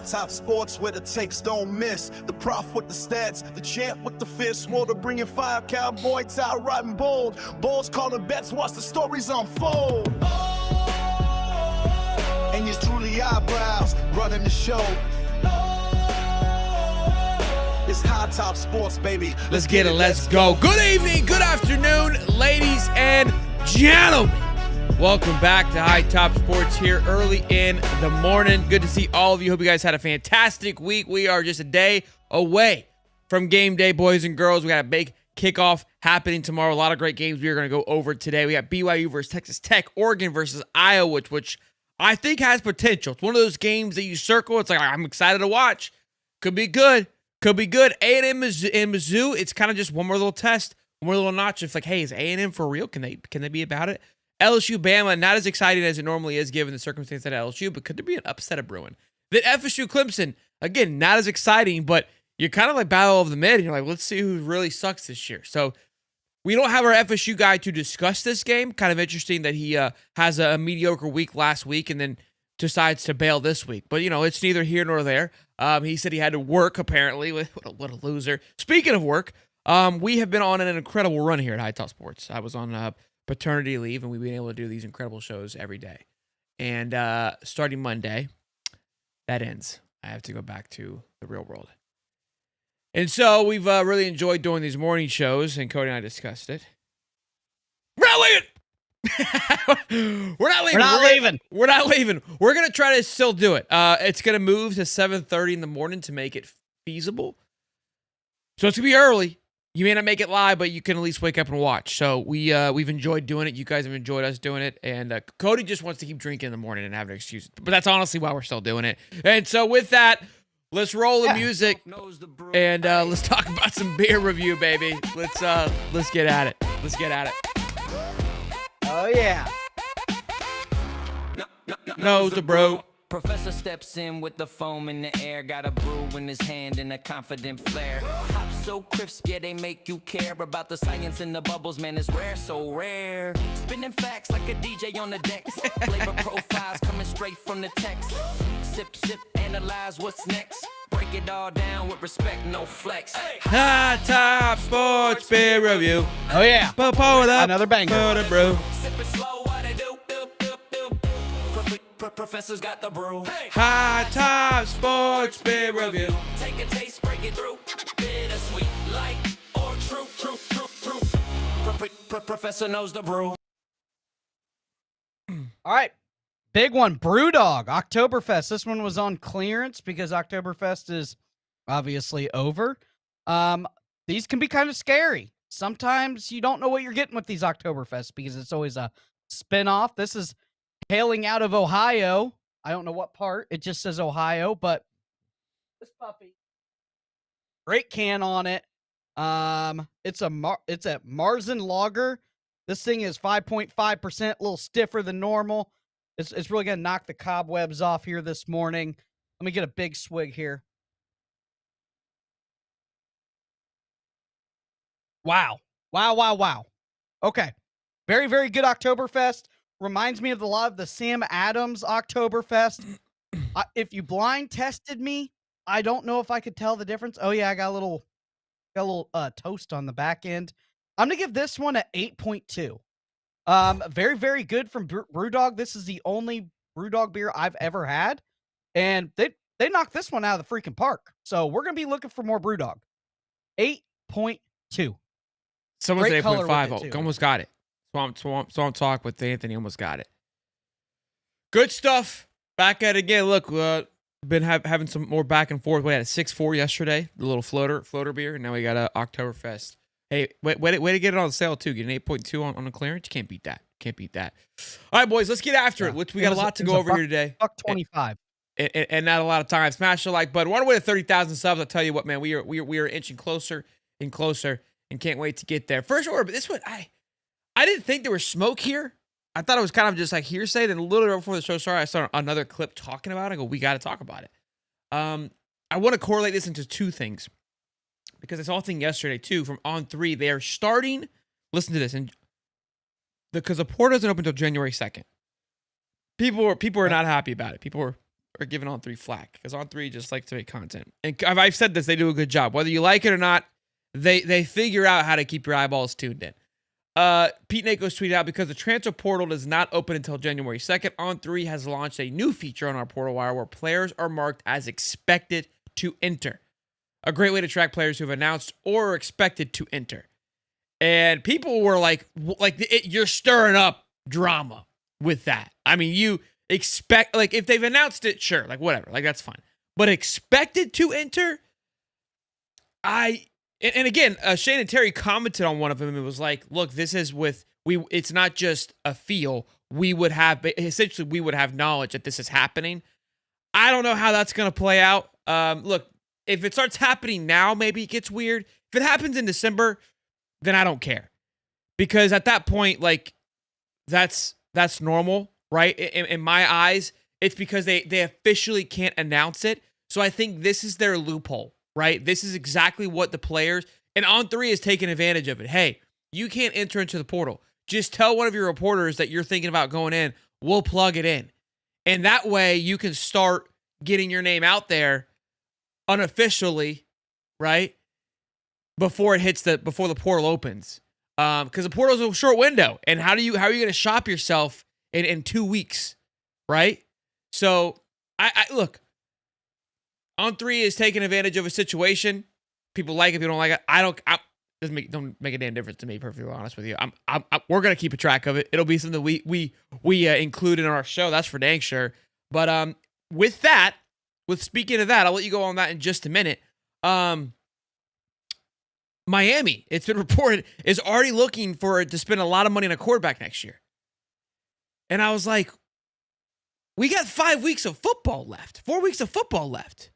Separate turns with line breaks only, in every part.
top sports where the takes don't miss. The prof with the stats, the champ with the fist. Swore to bring in fire, cowboy, tie, riding bold. Bulls calling bets, watch the stories unfold. And it's truly eyebrows running the show. It's high top sports, baby.
Let's get it. Let's go. Good evening, good afternoon, ladies and gentlemen. Welcome back to High Top Sports here early in the morning. Good to see all of you. Hope you guys had a fantastic week. We are just a day away from game day, boys and girls. We got a big kickoff happening tomorrow. A lot of great games we are going to go over today. We got BYU versus Texas Tech, Oregon versus Iowa, which I think has potential. It's one of those games that you circle. It's like, I'm excited to watch. Could be good. Could be good. A&M and Missou, it's kind of just one more little test, one more little notch. It's like, hey, is A&M for real? Can they be about it? LSU, Bama, not as exciting as it normally is given the circumstance at LSU, but could there be an upset of brewing? Then FSU, Clemson, again, not as exciting, but you're kind of like battle of the mid, and you're like, let's see who really sucks this year. So we don't have our FSU guy to discuss this game. Kind of interesting that he has a mediocre week last week and then decides to bail this week. But, you know, it's neither here nor there. He said he had to work, apparently. What a loser. Speaking of work, we have been on an incredible run here at High Top Sports. I was on paternity leave, and we've been able to do these incredible shows every day. And starting Monday, that ends. I have to go back to the real world. And so we've really enjoyed doing these morning shows, and Cody and I discussed it. We're not leaving! We're not leaving. We're going to try to still do it. It's going to move to 7:30 in the morning to make it feasible. So it's going to be early. You may not make it live, but you can at least wake up and watch. So we've enjoyed doing it. You guys have enjoyed us doing it. And Cody just wants to keep drinking in the morning and have an excuse. But that's honestly why we're still doing it. And so with that, let's roll the music and let's talk about some beer review, baby. Let's get at it. Let's get at it.
Oh, yeah.
Knows the bro.
Professor steps in with the foam in the air, got a brew in his hand and a confident flair. Hop so crisp, yeah, they make you care about the science in the bubbles, man, it's rare, so rare. Spinning facts like a DJ on the decks. Flavor profiles coming straight from the text. Sip, sip, analyze what's next. Break it all down with respect, no flex.
High Top Sports beer review.
Oh, yeah.
Pour it up.
Another banger.
For the brew.
Sip it slow, what it do? Professor's got the brew.
High Top Sports beer review.
Take a taste, break it through. Bittersweet, light, or true. Professor knows the brew.
All right. Big one. Brewdog. Oktoberfest. This one was on clearance because Oktoberfest is obviously over. These can be kind of scary. Sometimes you don't know what you're getting with these Oktoberfest because it's always a spin-off. This is hailing out of Ohio. I don't know what part. It just says Ohio, but this puppy. Great can on it. It's a Marzen Lager. This thing is 5.5%, a little stiffer than normal. It's really going to knock the cobwebs off here this morning. Let me get a big swig here. Wow. Okay. Very, very good Oktoberfest. Reminds me of a lot of the Sam Adams Oktoberfest. If you blind tested me, I don't know if I could tell the difference. Oh yeah, I got a little toast on the back end. I'm gonna give this one an 8.2. Very, very good from Brewdog. This is the only Brewdog beer I've ever had, and they knocked this one out of the freaking park. So we're gonna be looking for more Brewdog. 8.2.
Someone said 8.5.
Oh,
Almost got it. Swamp Talk with Anthony almost got it. Good stuff. Back at it again. Look, been having some more back and forth. We had a 6.4 yesterday, the little floater beer, and now we got a Oktoberfest. Hey, way to get it on sale too. Get an 8.2 on the clearance. You can't beat that. All right, boys, let's get after it. We got a lot to go over here today.
$1.25.
And not a lot of time. Smash the like button. We're on our way to 30,000 subs. I'll tell you what, man. We are inching closer and closer, and can't wait to get there. First order, but this one I didn't think there was smoke here. I thought it was kind of just like hearsay. Then a little bit before the show started, I saw another clip talking about it. I go, we got to talk about it. I want to correlate this into two things because I saw a thing yesterday too from On3. They are starting. Listen to this, and because the port doesn't open until January 2nd. People are not happy about it. People are giving On 3 flack because On 3 just likes to make content. And I've said this, they do a good job. Whether you like it or not, they figure out how to keep your eyeballs tuned in. Pete Nakos tweeted out, because the transfer portal is not open until January 2nd, On 3 has launched a new feature on our portal wire where players are marked as expected to enter. A great way to track players who have announced or are expected to enter. And people were like you're stirring up drama with that. I mean, you expect, like, if they've announced it, sure, like, whatever, like, that's fine. But expected to enter, and again, Shane and Terry commented on one of them and was like, look, this is it's not just a feel. We would have knowledge that this is happening. I don't know how that's going to play out. Look, if it starts happening now, maybe it gets weird. If it happens in December, then I don't care. Because at that point, like, that's normal, right? In my eyes, it's because they officially can't announce it. So I think this is their loophole, right? This is exactly what the players, and On 3 is taking advantage of it. Hey, you can't enter into the portal. Just tell one of your reporters that you're thinking about going in. We'll plug it in. And that way you can start getting your name out there unofficially, right? Before the portal opens. Because the portal is a short window. And how are you going to shop yourself in 2 weeks, right? So I look, On 3 is taking advantage of a situation. People like it, people don't like it. Don't make a damn difference to me, perfectly honest with you. We're gonna keep a track of it. It'll be something we include in our show. That's for dang sure. But speaking of that, I'll let you go on that in just a minute. Miami, it's been reported, is already looking to spend a lot of money on a quarterback next year. And I was like, we got 5 weeks of football left, 4 weeks of football left.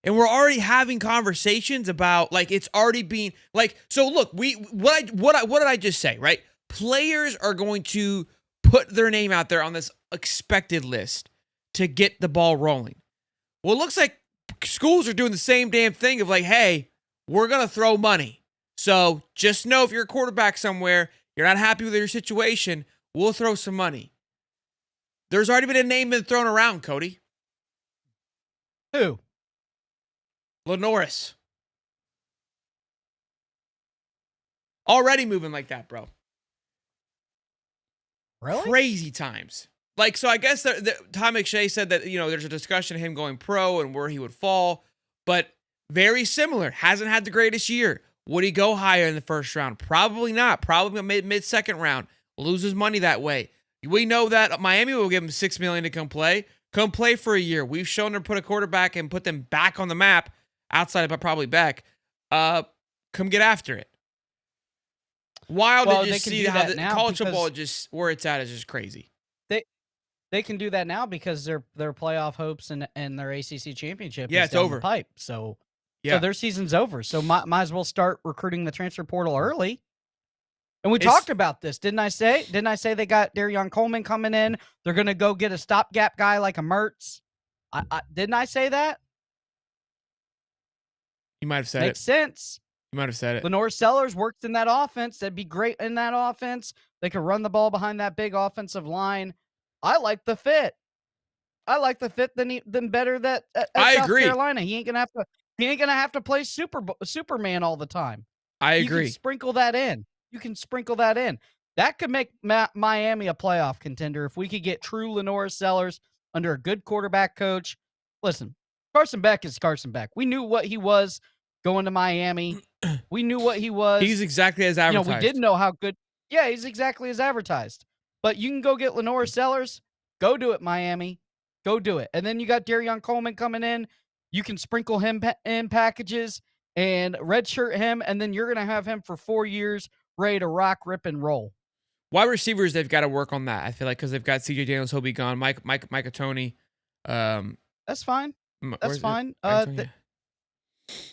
And we're already having conversations about, like, it's already being, like, so look, what did I just say, right? Players are going to put their name out there on this expected list to get the ball rolling. Well, it looks like schools are doing the same damn thing of like, hey, we're going to throw money. So just know if you're a quarterback somewhere, you're not happy with your situation, we'll throw some money. There's already been a name been thrown around, Cody.
Who?
Lenoris. Already moving like that, bro.
Really?
Crazy times. Like, so I guess Tom McShay said that, there's a discussion of him going pro and where he would fall, but very similar. Hasn't had the greatest year. Would he go higher in the first round? Probably not. Probably mid-second round. Loses money that way. We know that Miami will give him $6 million to come play. Come play for a year. We've shown them to put a quarterback and put them back on the map, outside of probably Beck. Come get after it. Wild to just see how the college football just where it's at is just crazy.
They can do that now because their playoff hopes and their ACC championship is
it's
down
over.
the pipe. So
yeah,
their season's over. So might as well start recruiting the transfer portal early. And we talked about this, didn't I say? Didn't I say they got Darion Coleman coming in? They're going to go get a stopgap guy like a Mertz. Didn't I say that?
You might have said it.
Makes sense.
You might have said it.
Lenore Sellers worked in that offense. That'd be great in that offense. They could run the ball behind that big offensive line. I like the fit. I like the fit than better that at South Carolina. He ain't gonna have to play Superman all the time.
I agree.
You can sprinkle that in. That could make Miami a playoff contender if we could get true Lenore Sellers under a good quarterback coach. Listen, Carson Beck is Carson Beck. We knew what he was going to Miami. We knew what he was.
He's exactly as advertised.
We didn't know how good. Yeah, he's exactly as advertised. But you can go get Lenore Sellers. Go do it, Miami. Go do it. And then you got Darion Coleman coming in. You can sprinkle him in packages and redshirt him, and then you're going to have him for 4 years ready to rock, rip, and roll.
Wide receivers, they've got to work on that. I feel like because they've got CJ Daniels, he'll be gone. Micah Tony.
That's fine. That's fine.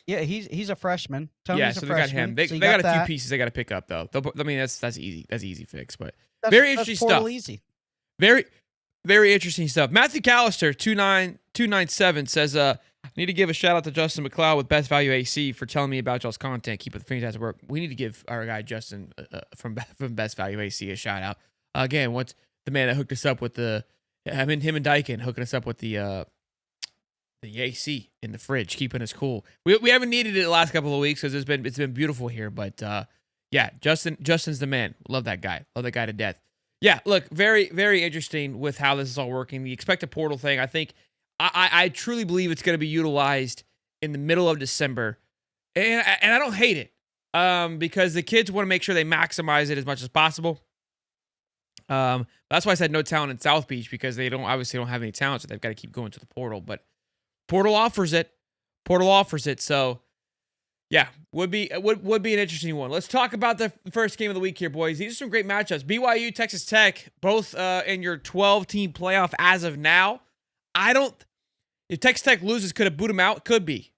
Yeah, he's a freshman. Tony's
so
a
they got him. They got a few pieces they got to pick up though. I mean, that's easy. That's easy fix. But very interesting stuff.
Easy.
Very, very interesting stuff. Matthew Callister 29297 says, "I need to give a shout out to Justin McLeod with Best Value AC for telling me about y'all's content. Keep it the fantastic work. We need to give our guy Justin from Best Value AC a shout out. Again, what's the man that hooked us up with him and Dyken hooking us up with the the AC in the fridge, keeping us cool. We haven't needed it the last couple of weeks because it's been beautiful here. But yeah, Justin's the man. Love that guy. Love that guy to death. Yeah, look, very, very interesting with how this is all working. The expected portal thing, I think, I truly believe it's going to be utilized in the middle of December. And I don't hate it because the kids want to make sure they maximize it as much as possible. That's why I said no talent in South Beach, because they obviously don't have any talent, so they've got to keep going to the portal. But portal offers it. So yeah, would be an interesting one. Let's talk about the first game of the week here, boys. These are some great matchups. BYU, Texas Tech, both in your 12-team playoff as of now. If Texas Tech loses, could it boot them out? Could be,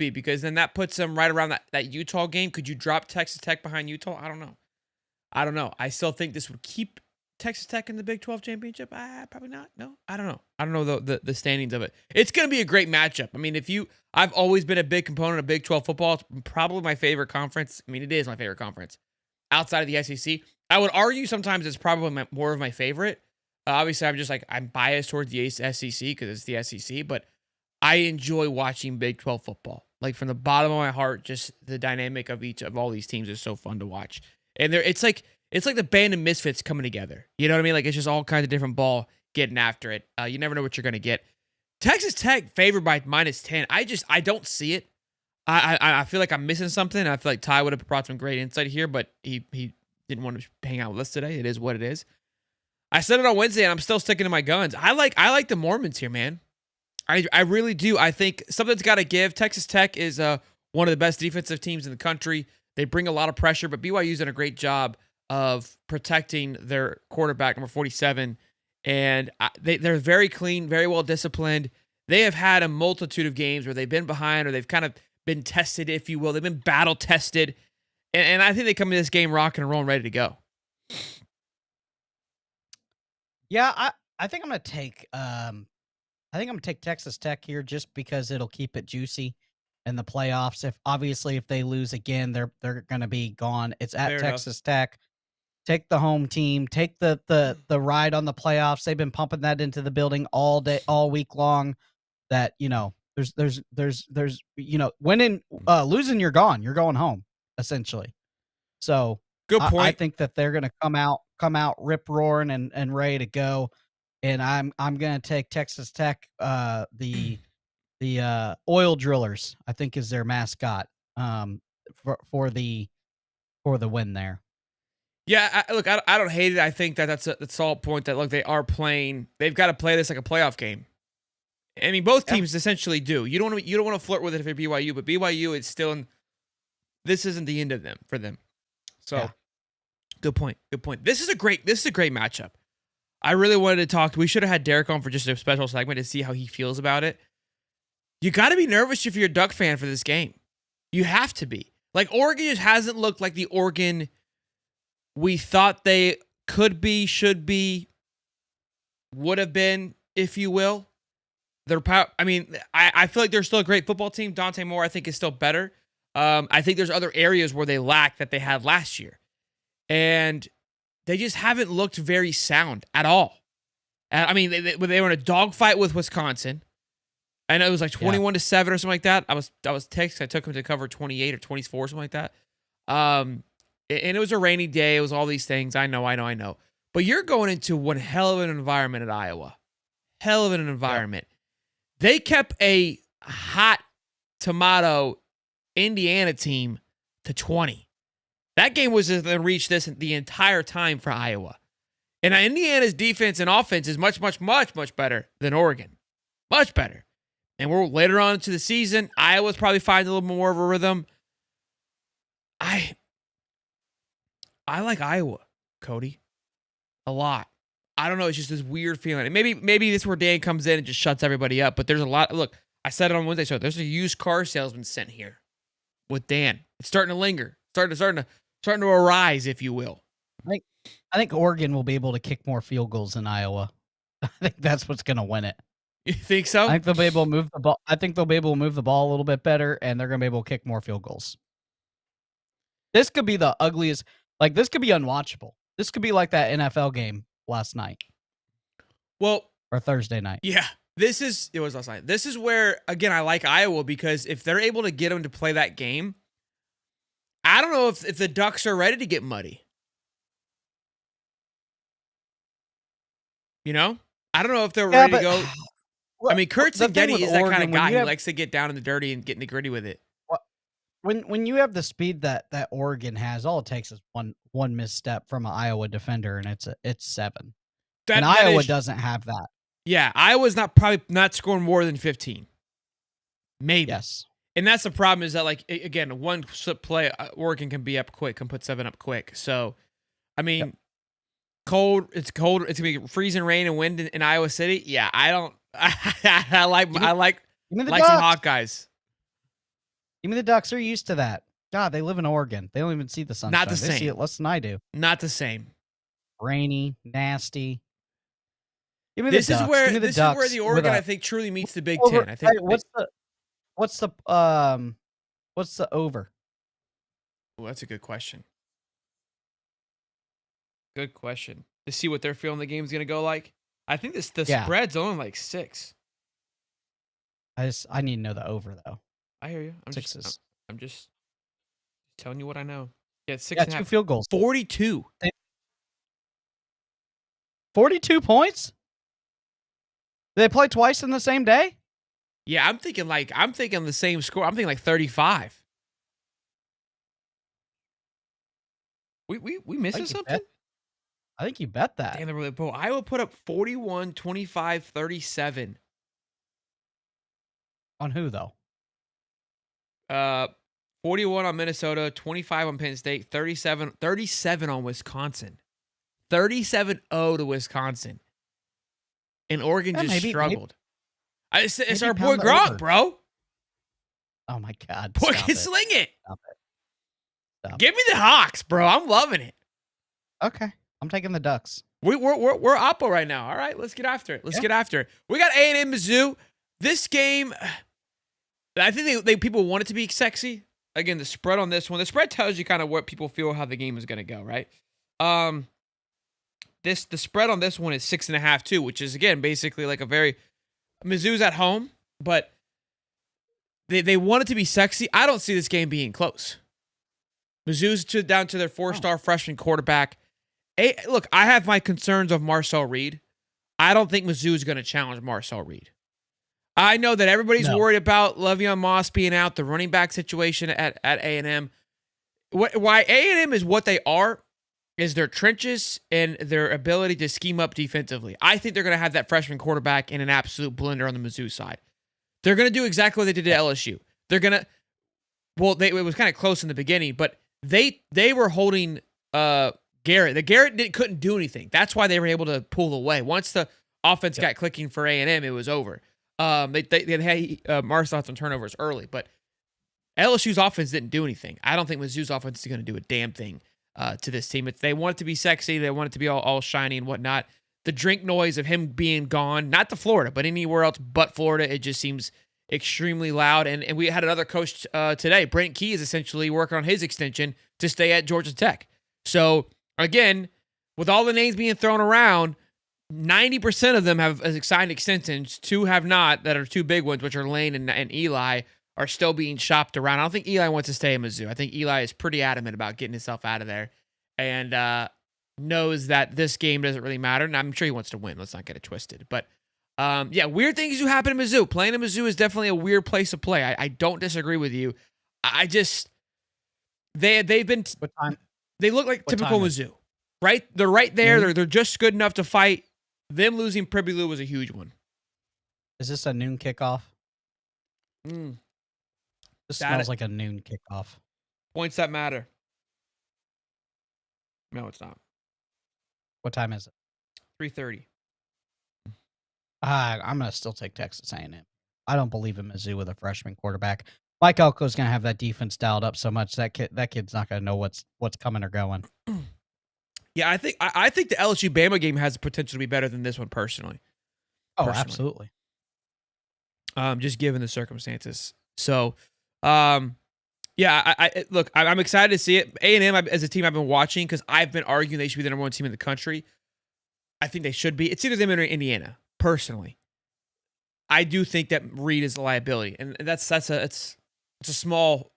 because then that puts them right around that Utah game. Could you drop Texas Tech behind Utah? I don't know. I still think this would keep Texas Tech in the Big 12 championship. Probably not. No, I don't know. I don't know the standings of it. It's going to be a great matchup. I mean, I've always been a big component of Big 12 football. It's probably my favorite conference. I mean, it is my favorite conference outside of the SEC. I would argue sometimes it's probably more of my favorite. Obviously, I'm biased towards the SEC because it's the SEC, but I enjoy watching Big 12 football. Like, from the bottom of my heart, just the dynamic of each of all these teams is so fun to watch. And it's like the band of misfits coming together. You know what I mean? Like, it's just all kinds of different ball getting after it. You never know what you're going to get. Texas Tech favored by -10. I don't see it. I feel like I'm missing something. I feel like Ty would have brought some great insight here, but he didn't want to hang out with us today. It is what it is. I said it on Wednesday, and I'm still sticking to my guns. I like the Mormons here, man. I really do. I think something's got to give. Texas Tech is one of the best defensive teams in the country. They bring a lot of pressure, but BYU's done a great job of protecting their quarterback, number 47. And they're very clean, very well disciplined. They have had a multitude of games where they've been behind, or they've kind of been tested, if you will. They've been battle tested. And I think they come into this game rocking and rolling, ready to go.
Yeah, I think I'm gonna take Texas Tech here just because it'll keep it juicy in the playoffs. If they lose again, they're gonna be gone. It's at
Fair
Texas Tech. Take the home team. Take the ride on the playoffs. They've been pumping that into the building all day, all week long. That there's winning, losing, you're gone. You're going home essentially. So
Good point.
I think that they're gonna come out rip roaring and ready to go. And I'm gonna take Texas Tech. The oil drillers, I think, is their mascot. For the win there.
Yeah, I don't hate it. I think that's a solid point that, look, they are playing. They've got to play this like a playoff game. I mean, both teams essentially do. You don't want to flirt with it if you're BYU, but BYU is still this isn't the end of them for them. So, yeah. Good point. This is a great matchup. I really wanted to talk. We should have had Derek on for just a special segment to see how he feels about it. You got to be nervous if you're a Duck fan for this game. You have to be. Like, Oregon just hasn't looked like the Oregon we thought they could be, should be, would have been, if you will. I feel like they're still a great football team. Dante Moore, I think, is still better. I think there's other areas where they lack that they had last year. And they just haven't looked very sound at all. I mean, they were in a dogfight with Wisconsin. I know it was like 21-7 or something like that. I was texted. I took them to cover 28 or 24, something like that. And it was a rainy day. It was all these things. I know. But you're going into one hell of an environment at Iowa. Hell of an environment. Yep. They kept a hot tomato Indiana team to 20. That game was in reach the entire time for Iowa. And Indiana's defense and offense is much, much, much, much better than Oregon. Much better. And we're later on into the season. Iowa's probably finding a little more of a rhythm. I like Iowa, Cody, a lot. I don't know. It's just this weird feeling. And maybe this is where Dan comes in and just shuts everybody up. But there's a lot. Look, I said it on Wednesday. So there's a used car salesman sent here with Dan. It's starting to linger, starting to arise, if you will.
I think Oregon will be able to kick more field goals than Iowa. I think that's what's going to win it.
You think so?
I think they'll be able to move the ball. I think they'll be able to move the ball a little bit better, and they're going to be able to kick more field goals. This could be the ugliest. Like, this could be unwatchable. This could be like that NFL game last night.
Well,
or Thursday night.
Yeah. it was last night. This is where, again, I like Iowa because if they're able to get them to play that game, I don't know if the Ducks are ready to get muddy. You know? I don't know if they're ready to go. I mean, Kurt Szigeti is that kind of guy. He likes to get down in the dirty and get in the gritty with it.
When you have the speed that Oregon has, all it takes is one misstep from an Iowa defender, and it's 7. And Iowa doesn't have that.
Yeah, Iowa's probably not scoring more than 15. Maybe.
Yes. And
that's the problem is that, like, again, one slip play, Oregon can be up quick, can put 7 up quick. So, I mean, cold. It's cold. It's gonna be freezing rain and wind in Iowa City. Yeah, I don't. I like some hot guys.
Give me the Ducks. They're used to that. God, they live in Oregon. They don't even see the sunshine.
Not the same.
They see it less than I do.
Not the same.
Rainy, nasty. Give me
this
the
is
Ducks.
where this is where the Oregon I think truly meets the Big Ten. I think.
What's the over?
Oh, that's a good question. Good question. To see what they're feeling the game's gonna go like. I think the spread's only like 6.
I need to know the over though.
I hear you. I'm just telling you what I know. Yeah, 6
yeah,
and a half.
2 field goals.
42.
42 points? Did they play twice in the same day?
Yeah, I'm thinking the same score. I'm thinking like 35. We missing something?
I think you bet that.
Damn, really, bro. Iowa put up 41, 25, 37.
On who though?
41 on Minnesota, 25 on Penn State, 37 on Wisconsin. 37-0 to Wisconsin. And Oregon just struggled. It's our boy Gronk, bro.
Oh my God.
Boy can sling it.
Stop it.
Give me the Hawks, bro. I'm loving it.
Okay. I'm taking the Ducks.
We're Oppo right now. All right, let's get after it. Get after it. We got A&M Mizzou. This game, I think people want it to be sexy. Again, the spread on this one, the spread tells you kind of what people feel how the game is going to go, right? The spread on this one is 6.5 too, which is again basically like a very Mizzou's at home, but they want it to be sexy. I don't see this game being close. Mizzou's down to their 4-star freshman quarterback. Look, I have my concerns of Marcel Reed. I don't think Mizzou is going to challenge Marcel Reed. I know that everybody's worried about Le'Veon Moss being out, the running back situation at A&M. Why A&M is what they are is their trenches and their ability to scheme up defensively. I think they're going to have that freshman quarterback in an absolute blender on the Mizzou side. They're going to do exactly what they did to LSU. They're going to, it was kind of close in the beginning, but they were holding Garrett. The Garrett couldn't do anything. That's why they were able to pull away. Once the offense got clicking for A&M, it was over. They had Marcel had some turnovers early, but LSU's offense didn't do anything. I don't think Mizzou's offense is going to do a damn thing to this team. They want it to be sexy. They want it to be all shiny and whatnot. The drink noise of him being gone, not to Florida, but anywhere else but Florida, it just seems extremely loud. And we had another coach today. Brent Key is essentially working on his extension to stay at Georgia Tech. So, again, with all the names being thrown around, 90% of them have signed extensions. 2 have not, that are 2 big ones, which are Lane and Eli, are still being shopped around. I don't think Eli wants to stay in Mizzou. I think Eli is pretty adamant about getting himself out of there and knows that this game doesn't really matter. And I'm sure he wants to win. Let's not get it twisted. But, weird things do happen in Mizzou. Playing in Mizzou is definitely a weird place to play. I don't disagree with you. I just they've been they look like typical Mizzou, right? They're right there. Mm-hmm. They're just good enough to fight. Them losing Pribby Lou was a huge one.
Is this a noon kickoff? This smells like a noon kickoff.
Points that matter. No, it's not.
What time is it?
3:30.
I'm going to still take Texas A&M. I don't believe in Mizzou with a freshman quarterback. Mike Elko's going to have that defense dialed up so much that kid's not going to know what's coming or going.
Yeah, I think the LSU Bama game has the potential to be better than this one personally.
Oh, absolutely.
Just given the circumstances. So, look, I'm excited to see it. A&M as a team I've been watching because I've been arguing they should be the number 1 team in the country. I think they should be. It's either them or Indiana, personally. I do think that Reed is a liability, and it's a small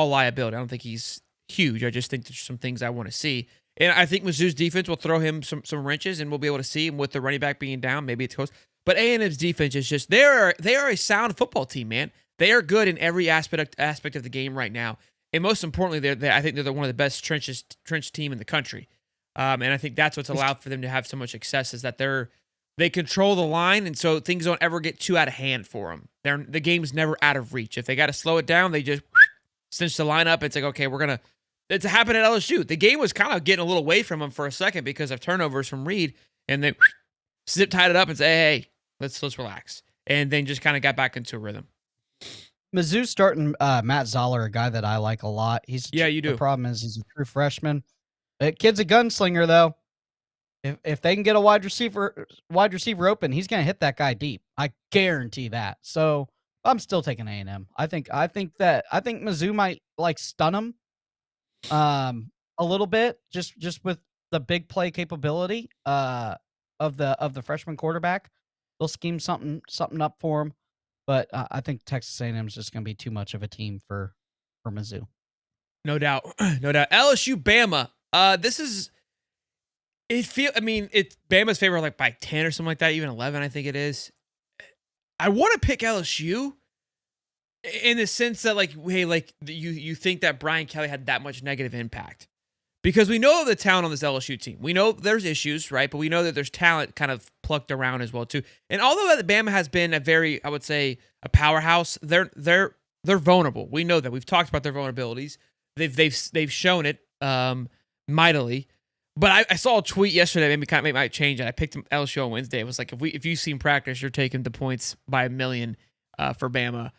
liability. I don't think he's huge. I just think there's some things I want to see. And I think Mizzou's defense will throw him some wrenches, and we'll be able to see him with the running back being down. Maybe it's close. But A&M's defense is just they are a sound football team, man. They are good in every aspect of the game right now. And most importantly, I think they're one of the best trench team in the country. And I think that's what's allowed for them to have so much success is that they control the line, and so things don't ever get too out of hand for them. The game's never out of reach. If they got to slow it down, they just cinch the line up. It's like, okay, it's happened at LSU. The game was kind of getting a little away from them for a second because of turnovers from Reed, and they tied it up and say, hey, let's relax. And then just kind of got back into a rhythm.
Mizzou starting Matt Zoller, a guy that I like a lot.
You do.
The problem is he's a true freshman. That kid's a gunslinger, though. If they can get a wide receiver open, he's going to hit that guy deep. I guarantee that. So I'm still taking A&M. I think Mizzou might stun him a little bit just with the big play capability of the freshman quarterback. They'll scheme something up for him. But I think Texas A&M is just going to be too much of a team for Mizzou.
No doubt. No doubt. LSU, Bama. It's Bama's favorite by 10 or something like that, even 11, I think it is. I want to pick LSU in the sense that you think that Brian Kelly had that much negative impact. Because we know the talent on this LSU team. We know there's issues, right? But we know that there's talent kind of plucked around as well too. And although Bama has been a powerhouse, they're vulnerable. We know that. We've talked about their vulnerabilities. They've shown it mightily. But I saw a tweet yesterday that might change it. I picked LSU on Wednesday. It was like if you've seen practice, you're taking the points by 1,000,000 for Bama.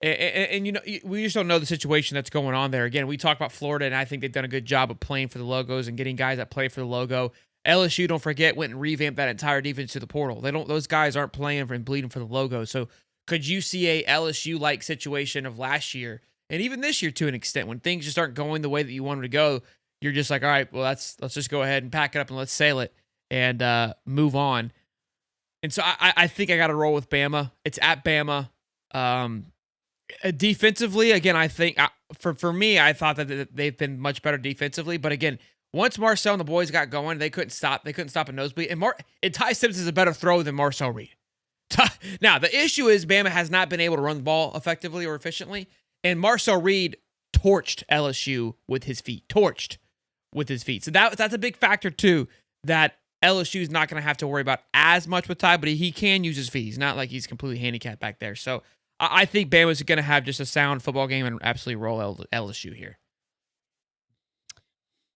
And we just don't know the situation that's going on there. Again, we talk about Florida, and I think they've done a good job of playing for the logos and getting guys that play for the logo. LSU, don't forget, went and revamped that entire defense to the portal. Those guys aren't playing for and bleeding for the logo. So could you see a LSU-like situation of last year, and even this year to an extent, when things just aren't going the way that you want them to go? You're just like, all right, well, let's just go ahead and pack it up and let's sail it and move on. And so I think I got to roll with Bama. It's at Bama. Defensively, again, I think for me, I thought that they've been much better defensively. But again, once Marcel and the boys got going, they couldn't stop a nosebleed. And Ty Simpson is a better throw than Marcel Reed. Now, the issue is Bama has not been able to run the ball effectively or efficiently. And Marcel Reed torched LSU with his feet. So that's a big factor, too, that LSU is not going to have to worry about as much with Ty, but he can use his feet. He's not like he's completely handicapped back there. So I think Bama's going to have just a sound football game and absolutely roll LSU here.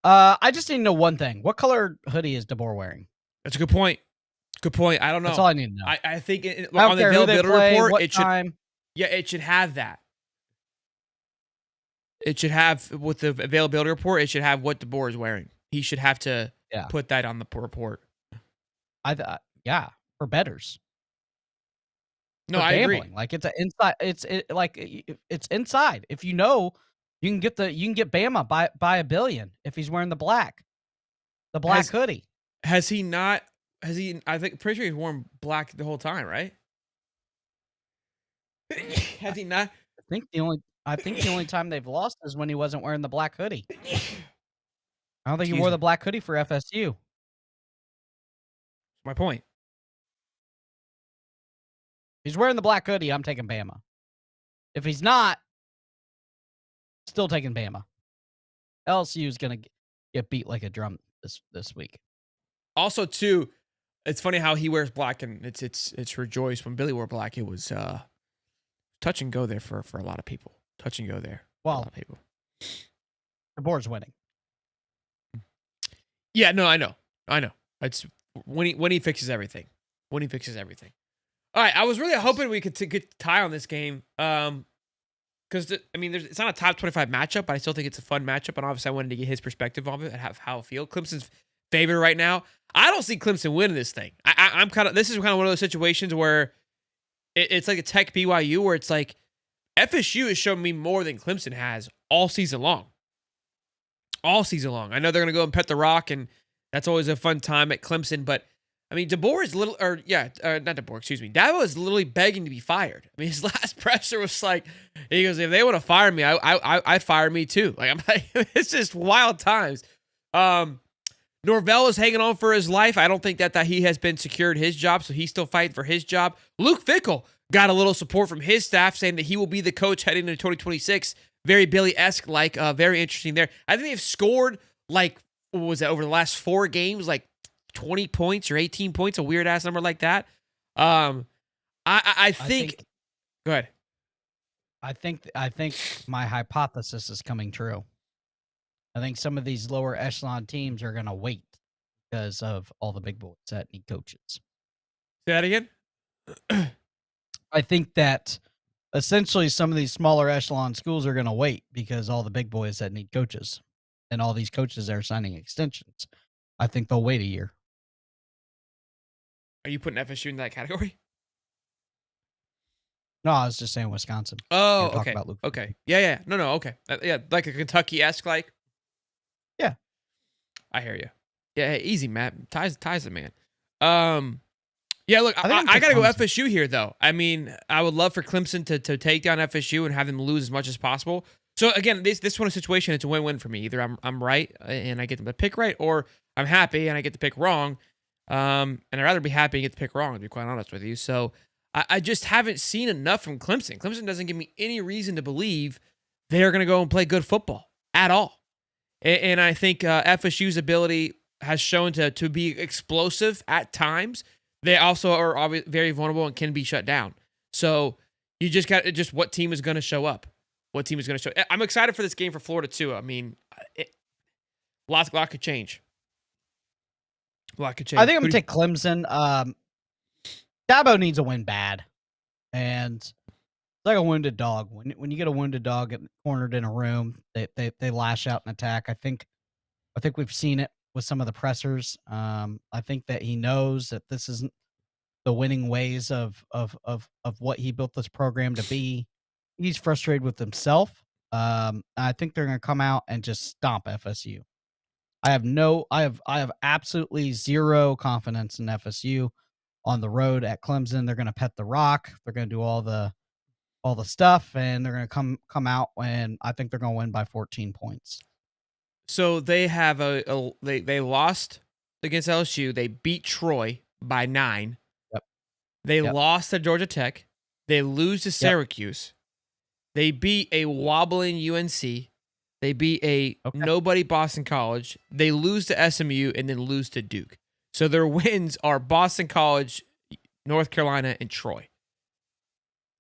I just need to know one thing. What color hoodie is DeBoer wearing?
That's a good point. I don't know.
That's all I need to know.
I think
on the availability report, it
should have that. It should have, with the availability report, it should have what DeBoer is wearing. He should have to put that on the report.
For bettors.
No, I agree.
Like it's inside. It's inside. If you know, you can get Bama by $1 billion if he's wearing the black hoodie.
Has he not? Has he? I think pretty sure he's worn black the whole time, right? Has he not?
I think the only time they've lost is when he wasn't wearing the black hoodie. I don't think he wore the black hoodie for FSU.
My point.
He's wearing the black hoodie. I'm taking Bama. If he's not, still taking Bama. LSU is gonna get beat like a drum this week.
Also, too, it's funny how he wears black, and it's rejoice. When Billy wore black, it was touch and go there for a lot of people. Touch and go there.
Well,
a lot of people.
The board's winning.
Yeah, no, I know. It's when he fixes everything. All right, I was really hoping we could get Ty on this game. Because it's not a top 25 matchup, but I still think it's a fun matchup, and obviously I wanted to get his perspective on it and how it feels. Clemson's favorite right now. I don't see Clemson winning this thing. This is kind of one of those situations where it's like a Tech BYU, where it's like FSU has shown me more than Clemson has all season long. I know they're going to go and pet the rock, and that's always a fun time at Clemson, but I mean, not DeBoer, excuse me. Dabo is literally begging to be fired. I mean, his last presser was like, he goes, if they want to fire me, I fire me too. Like, I'm like, it's just wild times. Norvell is hanging on for his life. I don't think that he has been secured his job, so he's still fighting for his job. Luke Fickell got a little support from his staff saying that he will be the coach heading into 2026. Very Billy-esque, very interesting there. I think they've scored, what was that, over the last 4 games, 20 points or 18 points, a weird-ass number like that. I think go ahead.
I think my hypothesis is coming true. I think some of these lower echelon teams are going to wait because of all the big boys that need coaches.
Say that again?
I think that essentially some of these smaller echelon schools are going to wait because all the big boys that need coaches and all these coaches that are signing extensions. I think they'll wait a year.
Are you putting FSU in that category?
No, I was just saying Wisconsin.
Oh, okay. Okay. Yeah. No, okay. Yeah, like a Kentucky-esque,
Yeah.
I hear you. Yeah, hey, easy, Matt. Ties it, man. Yeah, look, I got to go FSU here, though. I mean, I would love for Clemson to take down FSU and have them lose as much as possible. So, again, this one situation, it's a win-win for me. Either I'm right and I get to pick right, or I'm happy and I get to pick wrong. And I'd rather be happy and get to pick wrong, to be quite honest with you. So, I just haven't seen enough from Clemson. Clemson doesn't give me any reason to believe they're going to go and play good football at all. And I think FSU's ability has shown to be explosive at times. They also are very vulnerable and can be shut down. So you just got what team is going to show up. What team is going to show? I'm excited for this game for Florida too. I mean, lot could change. A lot could change.
I think I'm going to take Clemson. Dabo needs a win bad, and it's like a wounded dog. When you get a wounded dog cornered in a room, they lash out and attack. I think we've seen it with some of the pressers. I think that he knows that this isn't the winning ways of what he built this program to be. He's frustrated with himself. I think they're going to come out and just stomp FSU. I have absolutely zero confidence in FSU on the road at Clemson. They're going to pet the rock. They're going to do all the stuff, and they're going to come out, and I think they're going to win by 14 points.
So they have they lost against LSU. They beat Troy by 9.
Yep.
They lost to Georgia Tech. They lose to Syracuse. They beat a wobbling UNC. They beat a nobody Boston College. They lose to SMU and then lose to Duke. So their wins are Boston College, North Carolina, and Troy.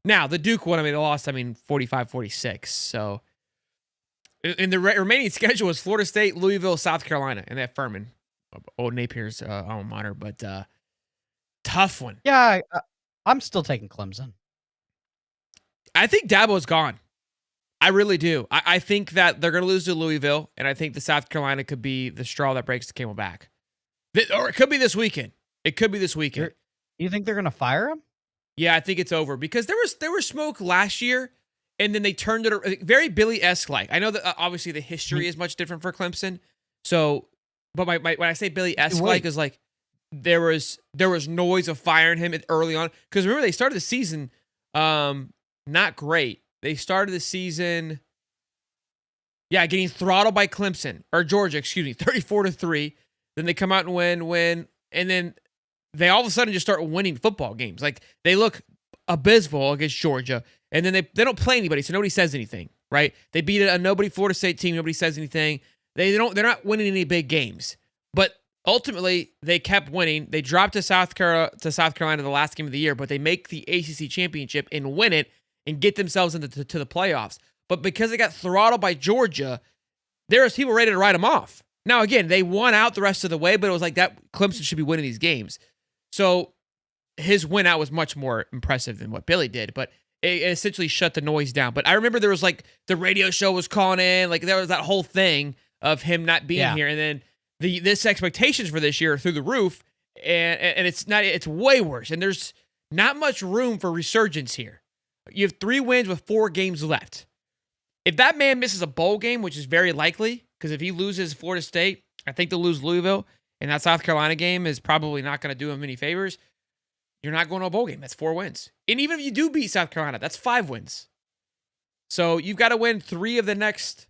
Now, the Duke one, they lost, 45-46. So, and the remaining schedule is Florida State, Louisville, South Carolina, and that Furman, old Napier's alma mater, but tough one.
Yeah, I'm still taking Clemson.
I think Dabo's gone. I really do. I think that they're going to lose to Louisville, and I think the South Carolina could be the straw that breaks the camel back. Or it could be this weekend.
You think they're going to fire him?
Yeah, I think it's over because there was smoke last year, and then they turned it very Billy-esque like. I know that obviously the history is much different for Clemson. So, but when I say Billy-esque like is like there was noise of firing him early on because remember they started the season not great. They started the season getting throttled by Clemson or Georgia, 34-3. Then they come out and win, and then they all of a sudden just start winning football games. Like they look abysmal against Georgia, and then they don't play anybody, so nobody says anything, right? They beat a nobody Florida State team, nobody says anything. They're not winning any big games, but ultimately they kept winning. They dropped to South Carolina the last game of the year, but they make the ACC championship and win it and get themselves into the playoffs. But because they got throttled by Georgia, there was people ready to write them off. Now, again, they won out the rest of the way, but it was like that Clemson should be winning these games. So his win out was much more impressive than what Billy did, but it essentially shut the noise down. But I remember there was the radio show was calling in, there was that whole thing of him not being here. And then this expectations for this year are through the roof, and it's way worse. And there's not much room for resurgence here. You have 3 wins with 4 games left. If that man misses a bowl game, which is very likely, because if he loses Florida State, I think they'll lose Louisville, and that South Carolina game is probably not going to do him any favors, you're not going to a bowl game. That's 4 wins. And even if you do beat South Carolina, that's 5 wins. So you've got to win 3 of your next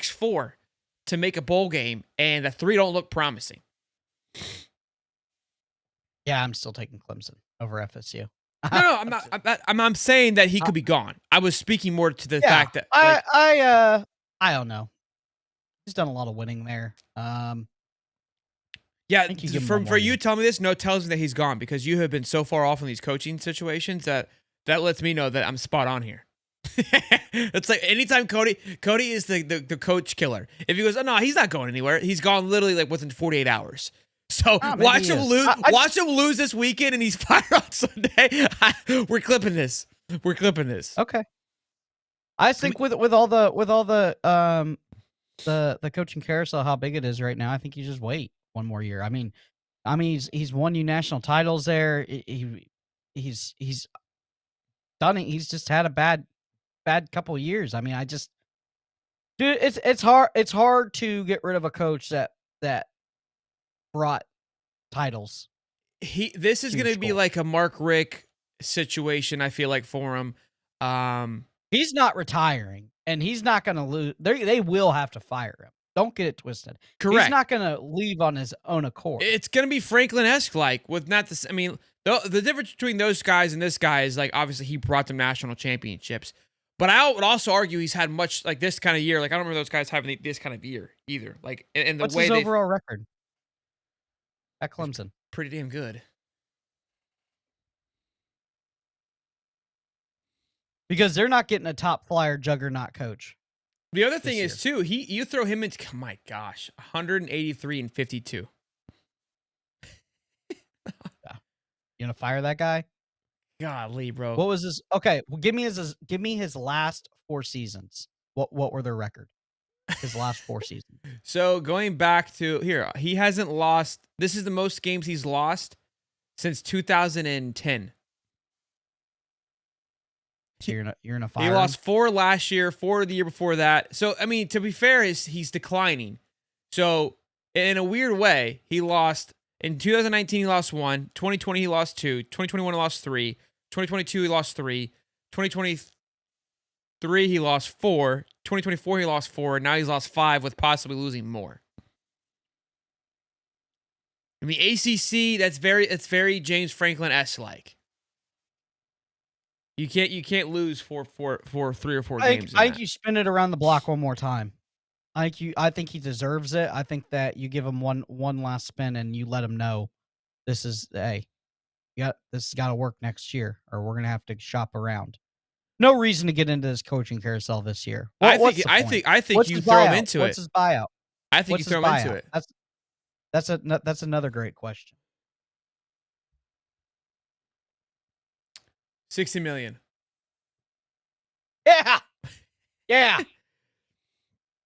4 to make a bowl game, and the 3 don't look promising.
Yeah, I'm still taking Clemson over FSU.
No, I'm not. I'm saying that he could be gone. I was speaking more to the fact that
I don't know. He's done a lot of winning there.
Yeah,
you
for you telling me this, tells me that he's gone, because you have been so far off in these coaching situations that lets me know that I'm spot on here. It's like anytime Cody is the coach killer. If he goes, oh no, he's not going anywhere. He's gone literally like within 48 hours. So watch him lose. Watch him lose this weekend, and he's fired on Sunday. We're clipping this.
Okay. I think with all the coaching carousel, how big it is right now, I think you just wait one more year. I mean, he's won you national titles there. He's done it. He's just had a bad couple of years. I mean, dude, it's hard to get rid of a coach that brought titles.
This is going to be like a Mark Richt situation, I feel like, for him.
He's not retiring, and he's not going to lose. They will have to fire him. Don't get it twisted.
Correct.
He's not going to leave on his own accord.
It's going to be Franklin-esque, like, with not this. I mean, the difference between those guys and this guy is, like, obviously he brought them national championships. But I would also argue he's had much, like, this kind of year. Like, I don't remember those guys having this kind of year either. Like, and the
What's
way
his overall record at Clemson?
Pretty damn good.
Because they're not getting a top flyer juggernaut coach.
The other thing is, too, you throw him into, oh my gosh, 183-52.
You gonna fire that guy?
Golly, bro.
What was his? Okay, well, give me his last 4 seasons. What were their record? His last 4 seasons.
So going back to here, he hasn't lost. This is the most games he's lost since 2010.
So you're in a fire.
He lost 4 last year, 4 the year before that. So I mean, to be fair, he's declining. So in a weird way, he lost in 2019. He lost 1. 2020 he lost 2. 2021 he lost 3. 2022 he lost 3. 2023 he lost 4. 2024 he lost 4. Now he's lost 5, with possibly losing more. I mean, ACC, it's very James Franklin-esque like. You can't lose for 3 or 4 games.
I think you spin it around the block one more time. I think he deserves it. I think that you give him one last spin and you let him know this has got to work next year, or we're gonna have to shop around. No reason to get into this coaching carousel this year.
I think you throw him into it.
What's his buyout?
I think you throw him into it.
That's another great question.
$60 million.
Yeah.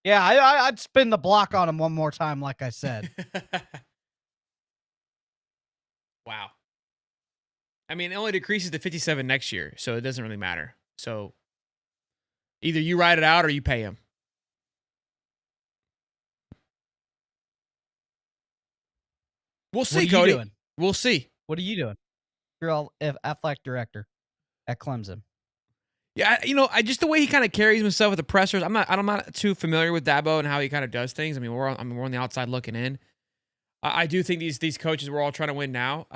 I'd spin the block on him one more time, like I said.
Wow. I mean, it only decreases to 57 next year, so it doesn't really matter. So either you ride it out or you pay him. We'll see, Cody.
Doing?
We'll see.
What are you doing? You're all athletic director at Clemson.
Yeah, I just the way he kind of carries himself with the pressers. I'm not too familiar with Dabo and how he kind of does things. I mean, we're on the outside looking in. I do think these coaches, we're all trying to win now,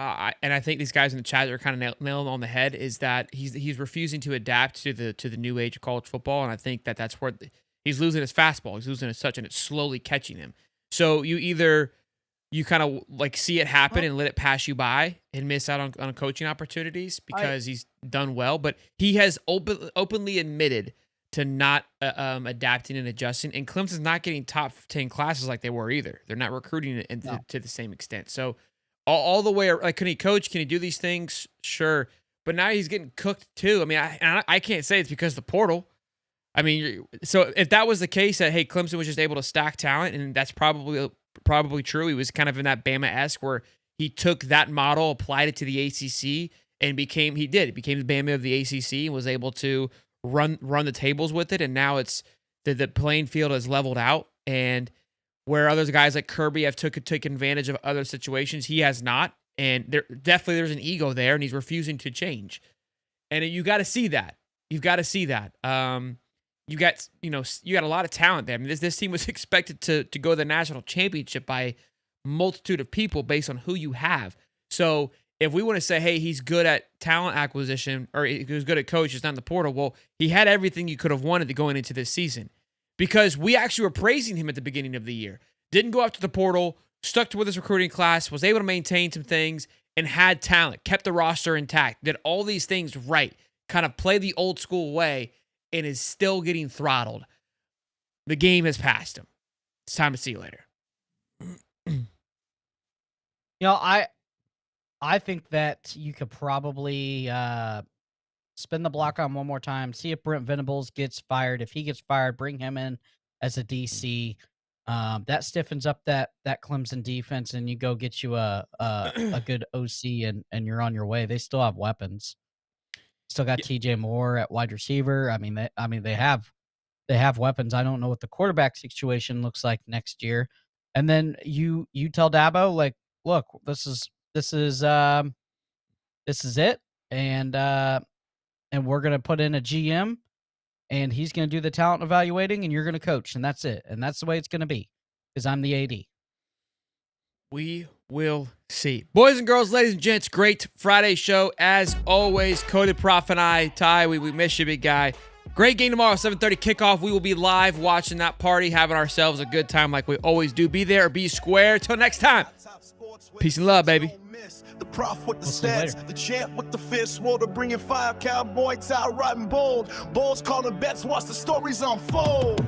and I think these guys in the chat are kind of nailing on the head. Is that he's refusing to adapt to the new age of college football, and I think that's where he's losing his fastball. He's losing his touch, and it's slowly catching him. So you kind of like see it happen and let it pass you by and miss out on coaching opportunities because he's done well. But he has openly admitted to not adapting and adjusting. And Clemson's not getting top 10 classes like they were either. They're not recruiting to the same extent. So all the way, like, can he coach? Can he do these things? Sure. But now he's getting cooked too. I mean, I can't say it's because of the portal. I mean, so if that was the case, that, hey, Clemson was just able to stack talent, and that's probably true. He was kind of in that Bama-esque where he took that model, applied it to the ACC, and became the Bama of the ACC and was able to run the tables with it. And now it's the playing field has leveled out, and where other guys like Kirby have taken advantage of other situations. He has not. And there's an ego there, and he's refusing to change. And you got to see that. You've got to see that. You got a lot of talent there. I mean, this team was expected to go to the national championship by a multitude of people based on who you have. So if we want to say, hey, he's good at talent acquisition, or he was good at coach, he's not in the portal, well, he had everything you could have wanted to going into this season. Because we actually were praising him at the beginning of the year. Didn't go after the portal, stuck to with his recruiting class, was able to maintain some things, and had talent, kept the roster intact, did all these things right, kind of play the old school way, and is still getting throttled. The game has passed him. It's time to see you later.
I think that you could probably spin the block on one more time, see if Brent Venables gets fired. If he gets fired, bring him in as a DC. That stiffens up that Clemson defense, and you go get you a good OC, and you're on your way. They still have weapons. Still got TJ Moore at wide receiver. I mean they have weapons. I don't know what the quarterback situation looks like next year. And then you tell Dabo, like, look, this is it, and we're gonna put in a GM, and he's gonna do the talent evaluating, and you're gonna coach, and that's it, and that's the way it's gonna be, because I'm the AD.
We will see. Boys and girls, ladies and gents, great Friday show as always. Cody, Prof, and I, Ty, we miss you, big guy. Great game tomorrow, 7:30 kickoff. We will be live watching that party, having ourselves a good time like we always do. Be there or be square. Till next time. Peace and love, baby.
The prof with the stats, the champ with the fist, water bringing fire, cowboy tie riding bold. Bulls calling bets, watch the stories unfold.